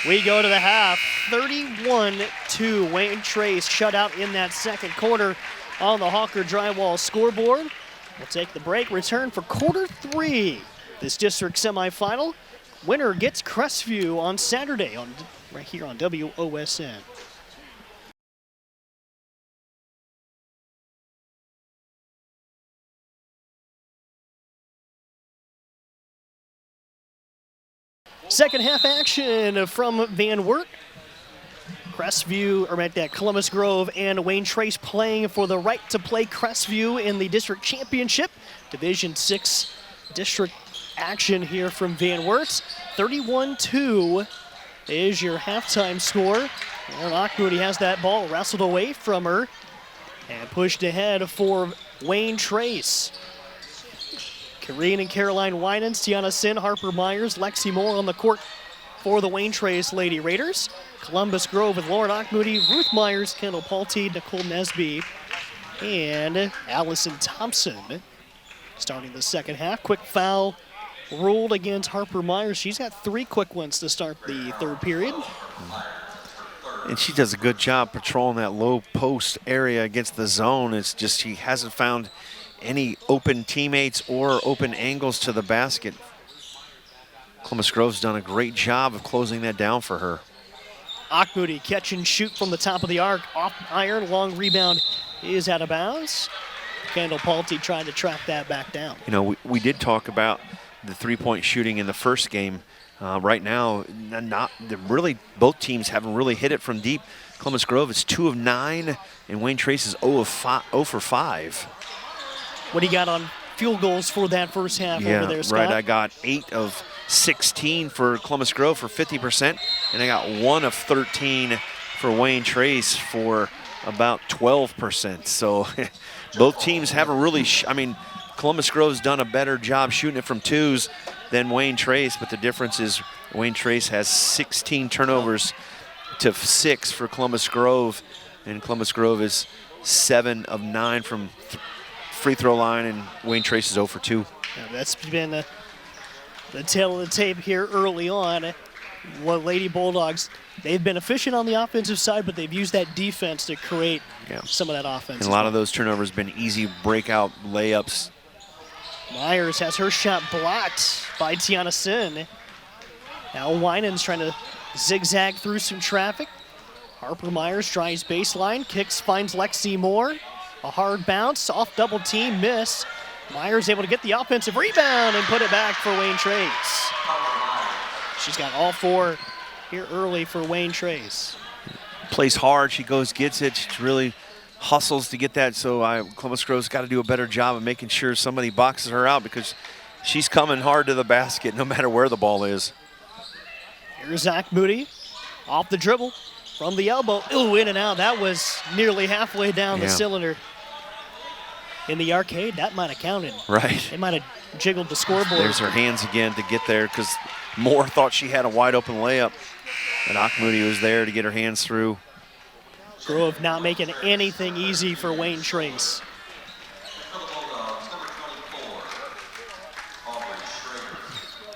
We go to the half. 31-2. Wayne Trace shut out in that second quarter on the Hawker Drywall scoreboard. We'll take the break, return for quarter 3. This district semifinal. Winner gets Crestview on Saturday right here on WOSN. Second half action from Van Wert. Crestview, or at that Columbus Grove and Wayne Trace playing for the right to play Crestview in the district championship. Division 6 district action here from Van Wert. 31-2 is your halftime score. Lauren Auchmuty has that ball wrestled away from her and pushed ahead for Wayne Trace. Kareen and Caroline Winans, Tiana Sin, Harper Myers, Lexi Moore on the court for the Wayne Trace Lady Raiders. Columbus Grove with Lauren Auchmuty, Ruth Myers, Kendall Palte, Nicole Nesby, and Allison Thompson. Starting the second half, quick foul ruled against Harper Myers. She's got 3 quick ones to start the third period. And she does a good job patrolling that low post area against the zone. It's just she hasn't found any open teammates or open angles to the basket. Columbus Grove's done a great job of closing that down for her. Auchmuty catch and shoot from the top of the arc, off iron, long rebound is out of bounds. Kendall Palte trying to track that back down. You know, we did talk about the three-point shooting in the first game. Right now, both teams haven't really hit it from deep. Columbus Grove is 2 of 9, and Wayne Trace is 0 for 5. What do you got on field goals for that first half over there, Scott? Right. I got 8 of 16 for Columbus Grove for 50%, and I got 1 of 13 for Wayne Trace for about 12%. So both teams haven't really, Columbus Grove's done a better job shooting it from twos than Wayne Trace, but the difference is Wayne Trace has 16 turnovers to 6 for Columbus Grove, and Columbus Grove is 7 of 9 from free throw line, and Wayne Trace is 0 for 2. Yeah, that's been the tail of the tape here early on. Well, Lady Bulldogs, they've been efficient on the offensive side, but they've used that defense to create some of that offense. And a lot of those turnovers have been easy breakout layups. Myers has her shot blocked by Tiana Sin. Now Winans trying to zigzag through some traffic. Harper Myers drives baseline, kicks, finds Lexi Moore. A hard bounce, off double team, miss. Myers able to get the offensive rebound and put it back for Wayne Trace. She's got all 4 here early for Wayne Trace. Plays hard, she goes, gets it, she really hustles to get that, so Columbus Grove's got to do a better job of making sure somebody boxes her out because she's coming hard to the basket no matter where the ball is. Here's Auchmuty off the dribble from the elbow. Ooh, in and out. That was nearly halfway down the cylinder. In the arcade, that might have counted. Right. It might have jiggled the scoreboard. There's her hands again to get there because Moore thought she had a wide open layup, and Auchmuty was there to get her hands through. Grove not making anything easy for Wayne Trace.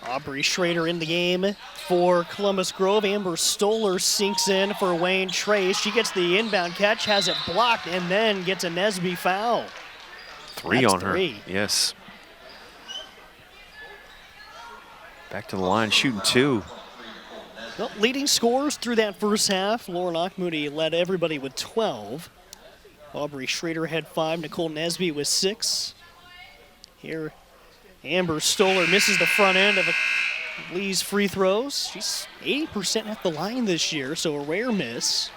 Aubrey Schrader in the game for Columbus Grove. Amber Stoller sinks in for Wayne Trace. She gets the inbound catch, has it blocked, and then gets a Nesby foul. 3 That's on her. 3. Yes. Back to the line, shooting 2. Well, leading scorers through that first half. Lauren Auchmuty led everybody with 12. Aubrey Schrader had 5. Nicole Nesby with 6. Here, Amber Stoller misses the front end of Lee's free throws. She's 80% at the line this year, so a rare miss.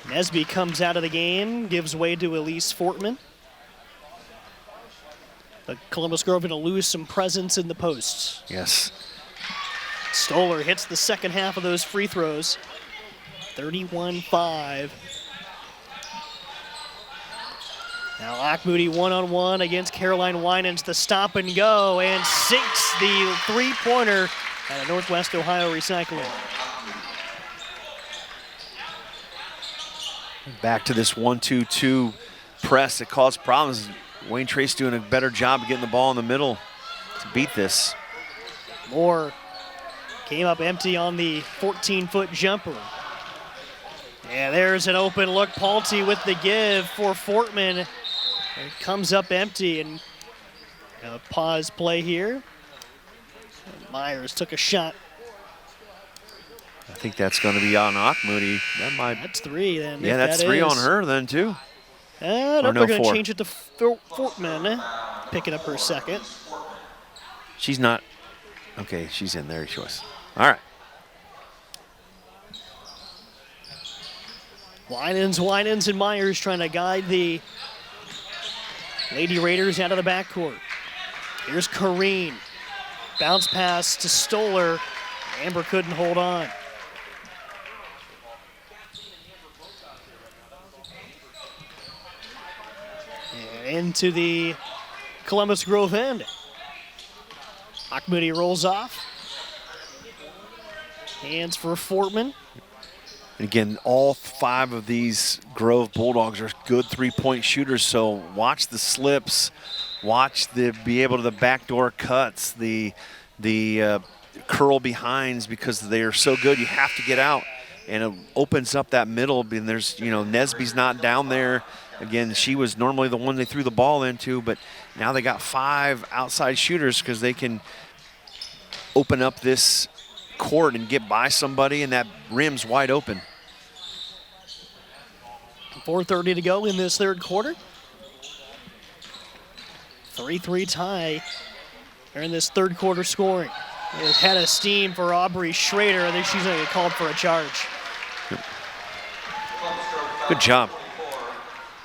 Nesby comes out of the game, gives way to Elise Fortman. But Columbus Grove going to lose some presence in the posts. Yes. Stoller hits the second half of those free throws. 31-5. Now Auchmuty one-on-one against Caroline Winans, the stop and go, and sinks the three-pointer out of Northwest Ohio Recycling. Back to this 1-2-2 press that caused problems. Wayne Trace doing a better job of getting the ball in the middle to beat this. Moore came up empty on the 14-foot jumper. And there's an open look. Palte with the give for Fortman. It comes up empty, and pause play here. Myers took a shot. I think that's going to be on Akmoody. That's 3 then. Yeah, that's 3 on her then too. No, no, they're going to 4. change it to Fortman, picking up her second. She's not. Okay, she's in there. She was. All right. Winans, and Myers trying to guide the Lady Raiders out of the backcourt. Here's Kareen. Bounce pass to Stoller. Amber couldn't hold on. And into the Columbus Grove end. Akmoody rolls off. Hands for Fortman. Again, all 5 of these Grove Bulldogs are good 3-point shooters, so watch the slips, watch the backdoor cuts, the curl behinds, because they are so good. You have to get out, and it opens up that middle. And there's, Nesby's not down there. Again, she was normally the one they threw the ball into, but now they got 5 outside shooters because they can open up this court and get by somebody, and that rim's wide open. 4:30 to go in this third quarter. 3-3 tie in this third quarter scoring. It had a steam for Aubrey Schrader. I think she's going to get called for a charge. Good job.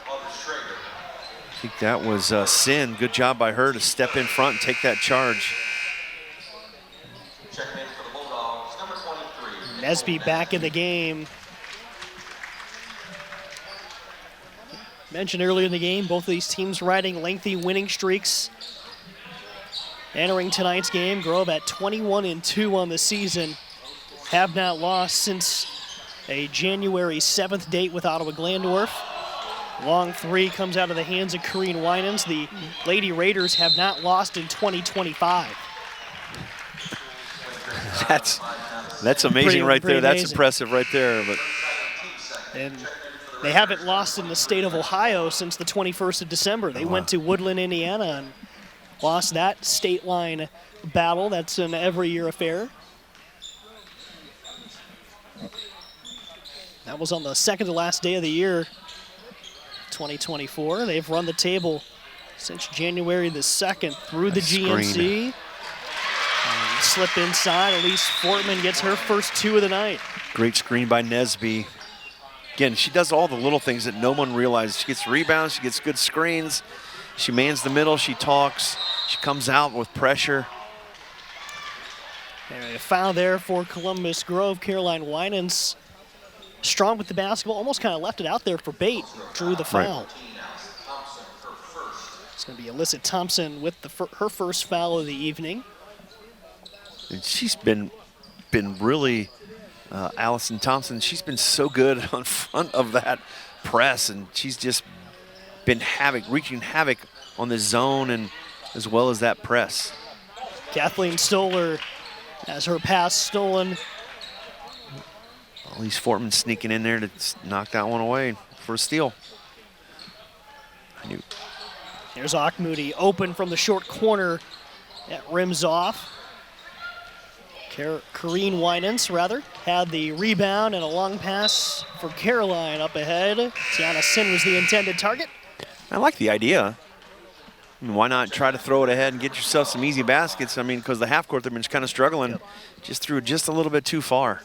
I think that was Sin. Good job by her to step in front and take that charge. Nesby back in the game. Mentioned earlier in the game, both of these teams riding lengthy winning streaks. Entering tonight's game, Grove at 21-2 on the season. Have not lost since a January 7th date with Ottawa Glandorf. Long 3 comes out of the hands of Kareen Winans. The Lady Raiders have not lost in 2025. That's amazing right there. Amazing. That's impressive right there. But and they haven't lost in the state of Ohio since the 21st of December. They went to Woodland, Indiana, and lost that state line battle. That's an every year affair. That was on the second to last day of the year, 2024. They've run the table since January the 2nd through the GNC. Slip inside. Elise Fortman gets her first 2 of the night. Great screen by Nesby. Again, she does all the little things that no one realizes. She gets rebounds, she gets good screens, she mans the middle, she talks, she comes out with pressure. And a foul there for Columbus Grove. Caroline Winans strong with the basketball, almost kind of left it out there for bait, drew the foul. Right. It's going to be Alyssa Thompson with her first foul of the evening. And she's been really, Allison Thompson, she's been so good on front of that press, and she's just been wreaking havoc on the zone and as well as that press. Kathleen Stoller has her pass stolen. Elise Fortman sneaking in there to knock that one away for a steal. There's Akmoody open from the short corner. That rims off. Kareen Winans, had the rebound and a long pass for Caroline up ahead. Tiana Sin was the intended target. I like the idea. I mean, why not try to throw it ahead and get yourself some easy baskets? I mean, because the half court they've been kind of struggling. Just threw just a little bit too far.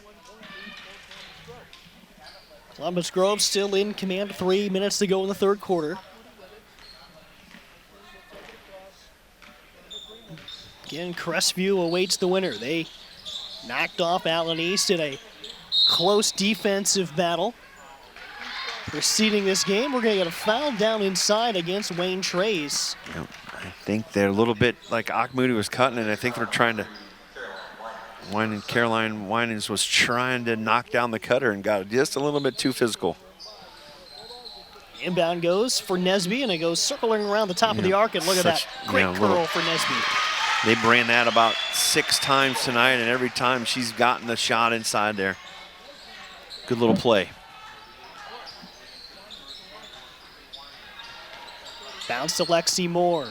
Columbus Grove still in command. 3 minutes to go in the third quarter. Again, Crestview awaits the winner. They knocked off Allen East in a close defensive battle. Preceding this game, we're going to get a foul down inside against Wayne Trace. I think they're a little bit like Akmoody was cutting, and I think they're trying to. Caroline Winans was trying to knock down the cutter and got just a little bit too physical. Inbound goes for Nesby, and it goes circling around the top of the arc, and look at that great curl for Nesby. They ran that about 6 times tonight, and every time she's gotten the shot inside there. Good little play. Bounce to Lexi Moore.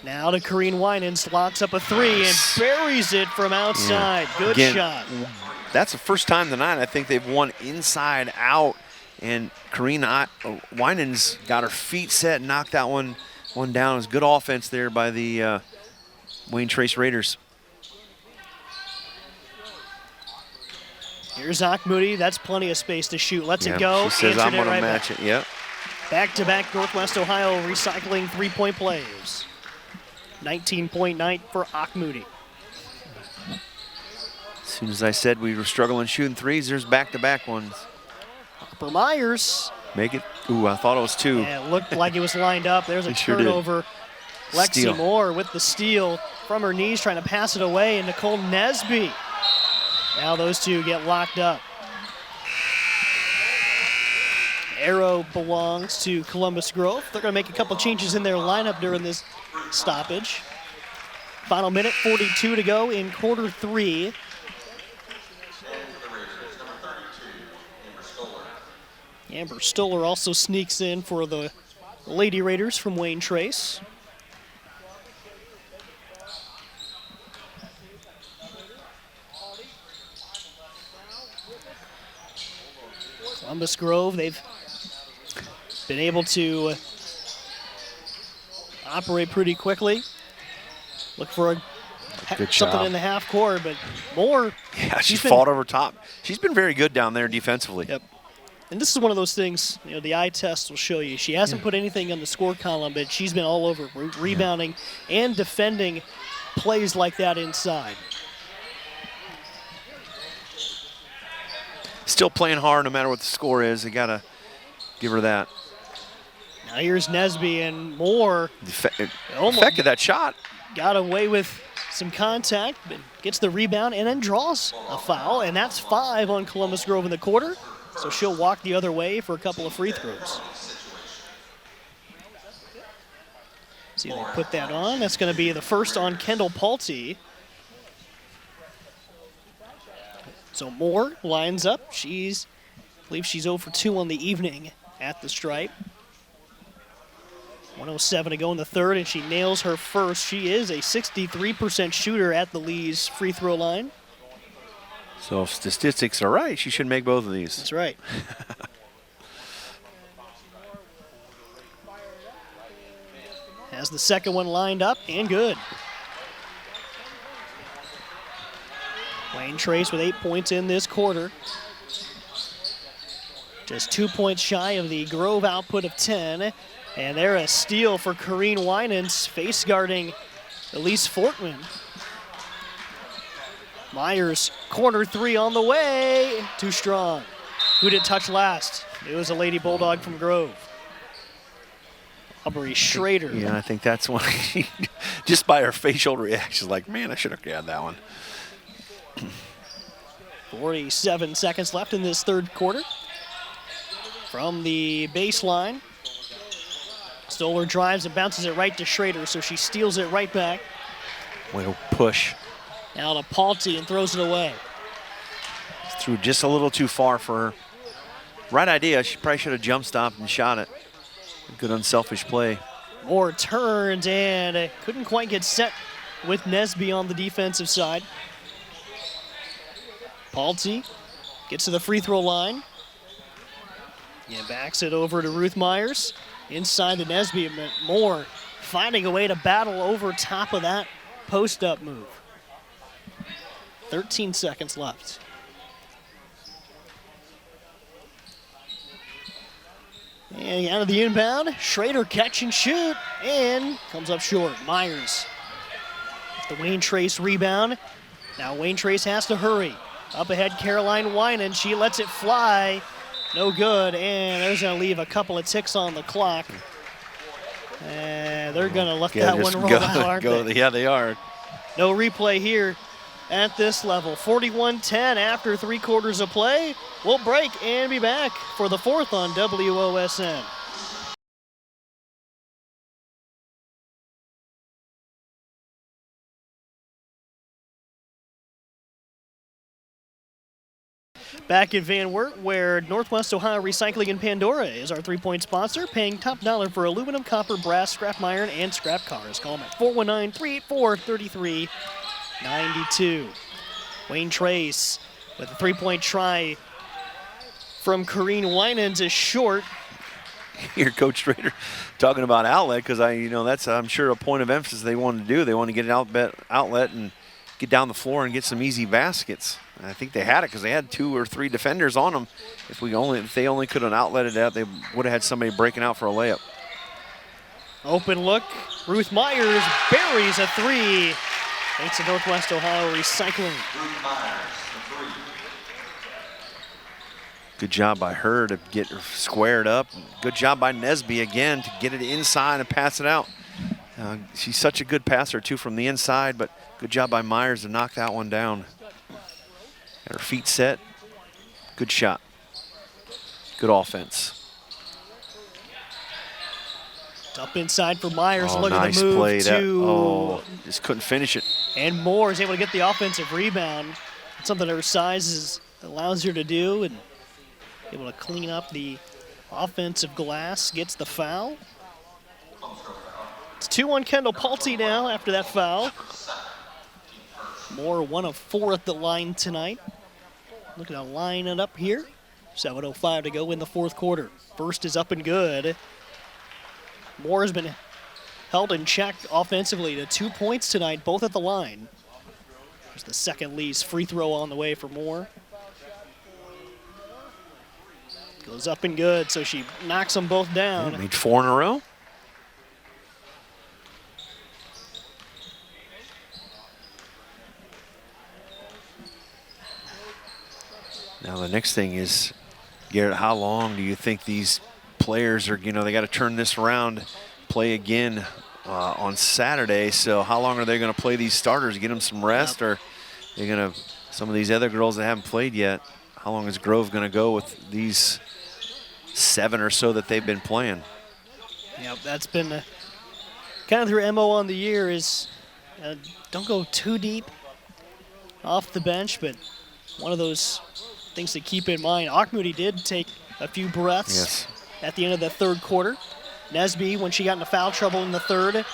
Now to Corrine Winans, locks up a three and buries it from outside. Good Again, shot. That's the first time tonight I think they've won inside out, and Corrine Winans got her feet set and knocked that one down. It was good offense there by the Wayne Trace Raiders. Here's Moody. That's plenty of space to shoot. Lets it go. She says, I'm going to match back. it. Yep. Back-to-back Northwest Ohio recycling three-point plays. 19-point night for Moody. As soon as I said we were struggling shooting threes, there's back-to-back ones. Harper Myers. Make it. Ooh, I thought it was two. Yeah, it looked like it was lined up. There's a Sure turnover. Lexi Steal. Moore with the steal from her knees, trying to pass it away, and Nicole Nesby. Now those two get locked up. Arrow belongs to Columbus Grove. They're going to make a couple changes in their lineup during this stoppage. Final minute, 42 to go in quarter three. Amber Stoller also sneaks in for the Lady Raiders from Wayne Trace. Columbus Grove, they've been able to operate pretty quickly. Look for Good something job. in the half court, but Moore. Yeah, she she's been- fought over top. She's been very good down there defensively. Yep. And this is one of those things, the eye test will show you. She hasn't put anything on the score column, but she's been all over rebounding and defending plays like that inside. Still playing hard no matter what the score is. They got to give her that. Now here's Nesby, and Moore almost Effective that shot. got away with some contact, but gets the rebound and then draws a foul, and that's 5 on Columbus Grove in the quarter. So she'll walk the other way for a couple of free throws. See if they put that on. That's going to be the first on Kendall Palte. So Moore lines up. I believe she's 0 for 2 on the evening at the stripe. 1:07 to go in the third, and she nails her first. She is a 63% shooter at the Lee's free throw line. So if statistics are right, she should make both of these. That's right. Has the second one lined up and good. Wayne Trace with 8 points in this quarter. Just 2 points shy of the Grove output of 10. And there a steal for Corrine Winans, face guarding Elise Fortman. Myers, corner three on the way. Too strong. Who did it touch last? It was a Lady Bulldog from Grove. Aubrey Schrader. Yeah, I think that's one. Just by her facial reaction, like, man, I should have grabbed that one. 47 seconds left in this third quarter. From the baseline, Stoller drives and bounces it right to Schrader, so she steals it right back. Way to push. Now to Palte and throws it away. Threw just a little too far for her. Right idea. She probably should have jump stopped and shot it. Good unselfish play. Moore turned and couldn't quite get set with Nesby on the defensive side. Palte gets to the free throw line. And backs it over to Ruth Myers. Inside to Nesby. Moore finding a way to battle over top of that post-up move. 13 seconds left. And out of the inbound, Schrader catch and shoot, and comes up short. Myers, the Wayne Trace rebound. Now Wayne Trace has to hurry. Up ahead, Caroline Winan. She lets it fly. No good, and there's going to leave a couple of ticks on the clock. And they're going to let that one roll out, aren't they? Yeah, they are. No replay here at this level. 41-10 after 3 quarters of play. We'll break and be back for the fourth on WOSN. Back in Van Wert, where Northwest Ohio Recycling in Pandora is our three-point sponsor, paying top dollar for aluminum, copper, brass, scrap iron, and scrap cars. Call them at 419-384-3392. Wayne Trace with a three-point try from Corrine Winans is short. Hear Coach Strader talking about outlet, because that's I'm sure a point of emphasis they wanted to do. They want to get an outlet and get down the floor and get some easy baskets. And I think they had it because they had 2 or 3 defenders on them. If they only could have outletted out, they would have had somebody breaking out for a layup. Open look. Ruth Myers buries a three. Thanks to Northwest Ohio Recycling. Good job by her to get her squared up. Good job by Nesby again to get it inside and pass it out. She's such a good passer too from the inside, but good job by Myers to knock that one down. Got her feet set. Good shot. Good offense. Up inside for Myers. Oh, Look nice at the move play. just couldn't finish it. And Moore is able to get the offensive rebound. It's something her size allows her to do, and able to clean up the offensive glass. Gets the foul. It's 2-1 Kendall Pulte now after that foul. Moore 1 of 4 at the line tonight. Looking to line it up here. 7:05 to go in the fourth quarter. First is up and good. Moore has been held in check offensively to 2 points tonight, both at the line. There's the second Lee's free throw on the way for Moore. Goes up and good, so she knocks them both down. Made 4 in a row. Now the next thing is, Garrett, how long do you think these players are, they got to turn this around, play again on Saturday. So how long are they going to play these starters? Get them some rest, or they're going to, some of these other girls that haven't played yet, how long is Grove going to go with these 7 or so that they've been playing? Yeah, that's been kind of their MO on the year is don't go too deep off the bench, but one of those things to keep in mind. Auchmuty did take a few breaths at the end of the third quarter. Nesby, when she got into foul trouble in the third,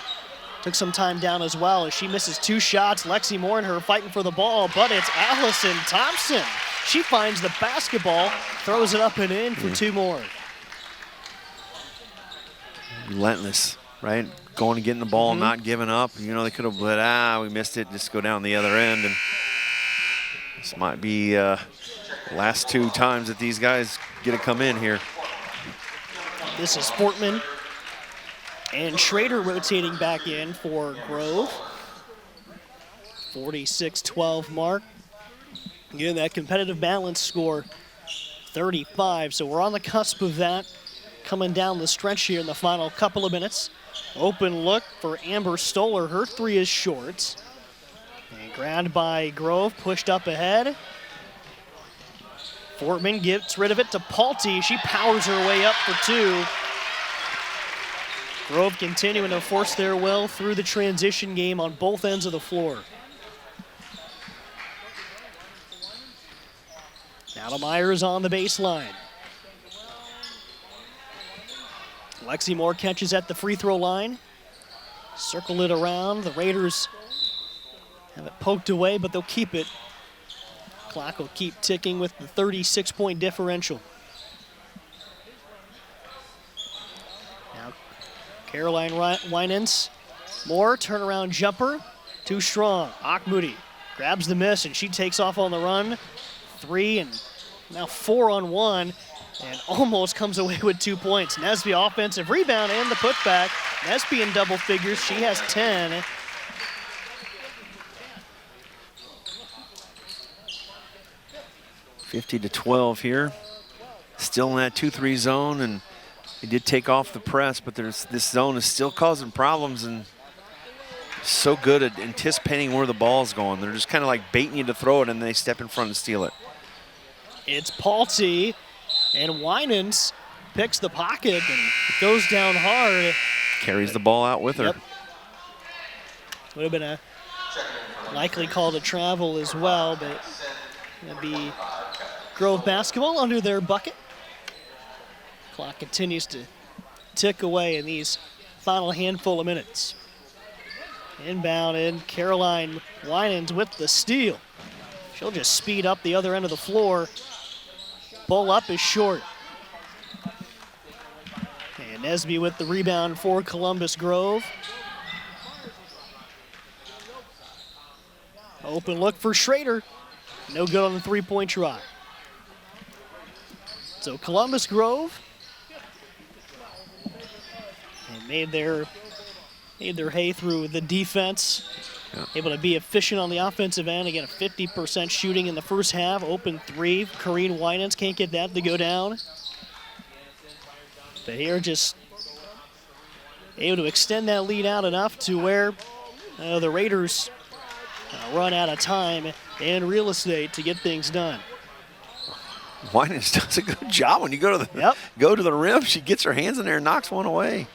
took some time down as well as she misses 2 shots. Lexi Moore and her fighting for the ball, but it's Allison Thompson. She finds the basketball, throws it up and in for 2 more. Relentless, right? Going and getting the ball, not giving up. They could have let, we missed it, just go down the other end. And this might be last 2 times that these guys get to come in here. This is Fortman and Schrader rotating back in for Grove. 46-12 mark. Again, that competitive balance score, 35. So we're on the cusp of that coming down the stretch here in the final couple of minutes. Open look for Amber Stoller. Her 3 is short. And grabbed by Grove, pushed up ahead. Fortman gets rid of it to Pulte. She powers her way up for 2. Grove continuing to force their will through the transition game on both ends of the floor. Now to Myers on the baseline. Lexi Moore catches at the free throw line. Circle it around. The Raiders have it poked away, but they'll keep it. Clock will keep ticking with the 36-point differential. Now, Caroline Winans. Moore, turnaround jumper. Too strong. Auchmuty grabs the miss, and she takes off on the run. 3 and now 4 on 1, and almost comes away with 2 points. Nesby offensive rebound and the putback. Nesby in double figures. She has 10. $50-12 here. Still in that 2-3 zone, and they did take off the press, but this zone is still causing problems, and so good at anticipating where the ball's going. They're just kind of like baiting you to throw it, and they step in front and steal it. It's Pulte, and Winans picks the pocket and goes down hard. Carries the ball out with her. Would have been a likely call to travel as well, but it'd be Grove basketball under their bucket. Clock continues to tick away in these final handful of minutes. Inbound in, Caroline Winans with the steal. She'll just speed up the other end of the floor. Pull up is short. And Nesby with the rebound for Columbus Grove. Open look for Schrader. No good on the three-point try. So Columbus Grove made their hay through the defense. Yeah. Able to be efficient on the offensive end. Again, a 50% shooting in the first half. Open three. Corrine Winans can't get that to go down. But here just able to extend that lead out enough to where the Raiders run out of time and real estate to get things done. Winans does a good job when you go to the rim. She gets her hands in there and knocks one away.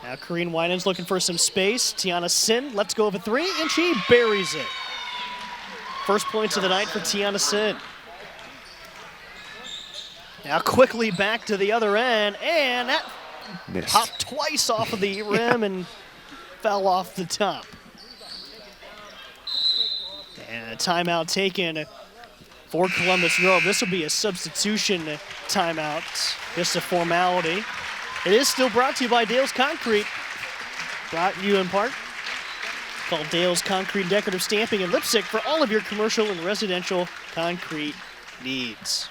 Now Corrine Winans looking for some space. Tiana Sin lets go of a three, and she buries it. First points of the night for Tiana Sin. Now quickly back to the other end, and that Missed. popped twice off of the rim and fell off the top. And a timeout taken for Columbus Grove. This will be a substitution timeout, just a formality. It is still brought to you by Dale's Concrete. Brought to you in part. Call Dale's Concrete Decorative Stamping in Lipstick for all of your commercial and residential concrete needs.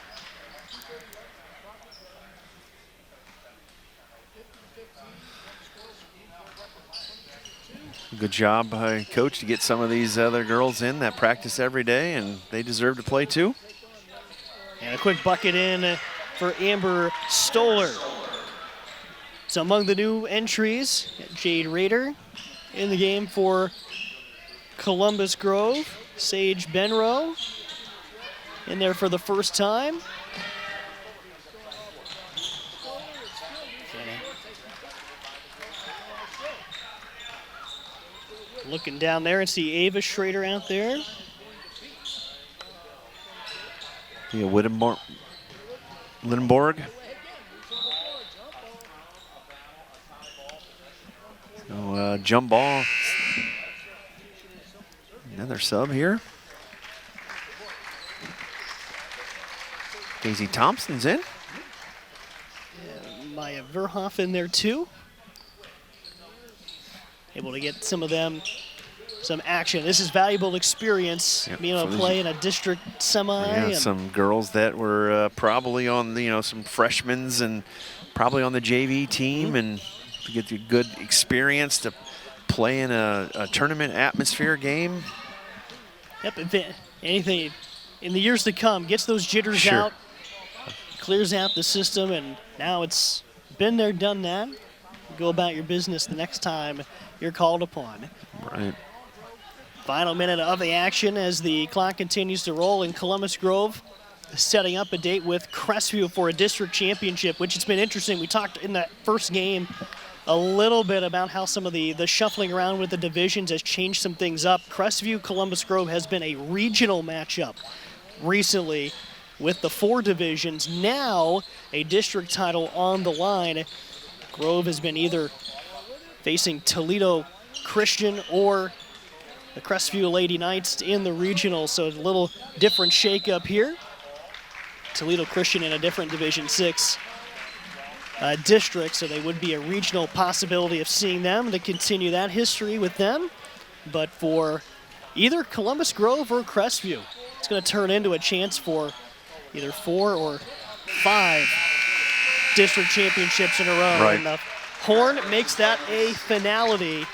Good job by Coach to get some of these other girls in that practice every day, and they deserve to play too. And a quick bucket in for Amber Stoller. So among the new entries, Jade Rader in the game for Columbus Grove. Sage Benrow in there for the first time. Looking down there and see Ava Schrader out there. Yeah, Lindenborg. So jump ball. Another sub here. Daisy Thompson's in. Maya Verhoff in there too. Able to get some of them some action. This is valuable experience, Yep. being able to play in a district semi. Yeah, and some girls that were probably on the, some freshmen and probably on the JV team, and to get the good experience to play in a tournament atmosphere game. Yep, if anything in the years to come, gets those jitters Sure. out, clears out the system, and now it's been there, done that. Go about your business the next time you're called upon. Right. Final minute of the action as the clock continues to roll in Columbus Grove, setting up a date with Crestview for a district championship, which has been interesting. We talked in that first game a little bit about how some of the shuffling around with the divisions has changed some things up. Crestview Columbus Grove has been a regional matchup recently with the 4 divisions. Now a district title on the line. Grove has been either facing Toledo Christian or the Crestview Lady Knights in the regional, so a little different shakeup here. Toledo Christian in a different Division 6 district, so they would be a regional possibility of seeing them to continue that history with them. But for either Columbus Grove or Crestview, it's going to turn into a chance for either 4 or 5 district championships in a row. Right. And the Horn makes that a finality.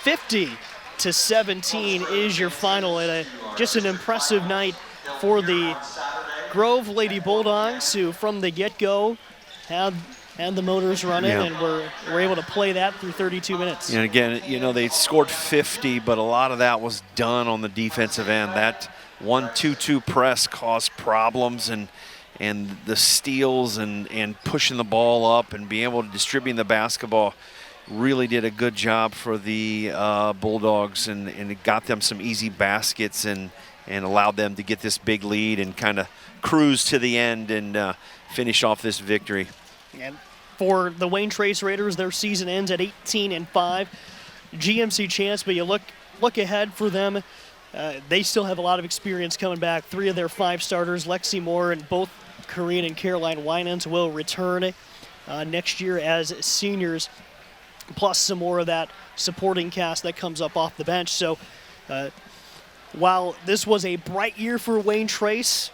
50-17 is your final, and just an impressive night for the Grove Lady Bulldogs, who from the get-go had the motors running, Yeah. and were able to play that through 32 minutes. And again, they scored 50, but a lot of that was done on the defensive end. That 1-2-2 press caused problems, and the steals and pushing the ball up and being able to distribute the basketball really did a good job for the Bulldogs, and it got them some easy baskets and and allowed them to get this big lead and kind of cruise to the end and finish off this victory. And for the Wayne Trace Raiders, their season ends at 18-5. GMC champs, but you look ahead for them. They still have a lot of experience coming back. 3 of their 5 starters, Lexi Moore and both Corinne and Caroline Winans, will return next year as seniors, plus some more of that supporting cast that comes up off the bench. So while this was a bright year for Wayne Trace,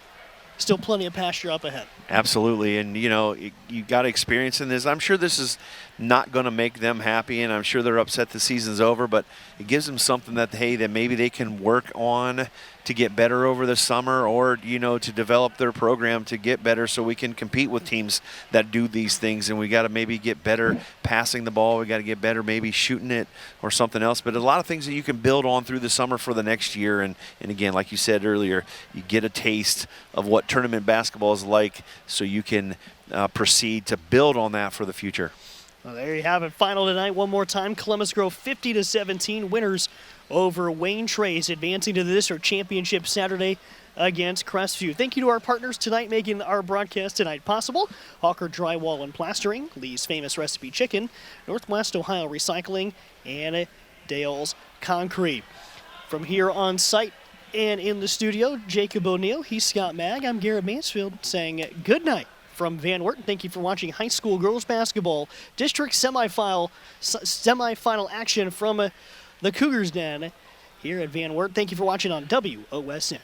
still plenty of pasture up ahead. Absolutely, and you got experience in this. I'm sure this is not going to make them happy, and I'm sure they're upset the season's over, but it gives them something that maybe they can work on to get better over the summer, or to develop their program to get better, so we can compete with teams that do these things. And we got to maybe get better passing the ball. We got to get better maybe shooting it or something else. But a lot of things that you can build on through the summer for the next year. And again, like you said earlier, you get a taste of what tournament basketball is like, so you can proceed to build on that for the future. Well, there you have it. Final tonight one more time. Columbus Grove 50-17 winners over Wayne Trace, advancing to the district championship Saturday against Crestview. Thank you to our partners tonight making our broadcast tonight possible: Hawker Drywall and Plastering, Lee's Famous Recipe Chicken, Northwest Ohio Recycling, and Dale's Concrete. From here on site and in the studio, Jacob O'Neill, he's Scott Magg. I'm Garrett Mansfield saying good night from Van Wert. Thank you for watching high school girls basketball district semifinal action from the Cougars Den here at Van Wert. Thank you for watching on WOSN.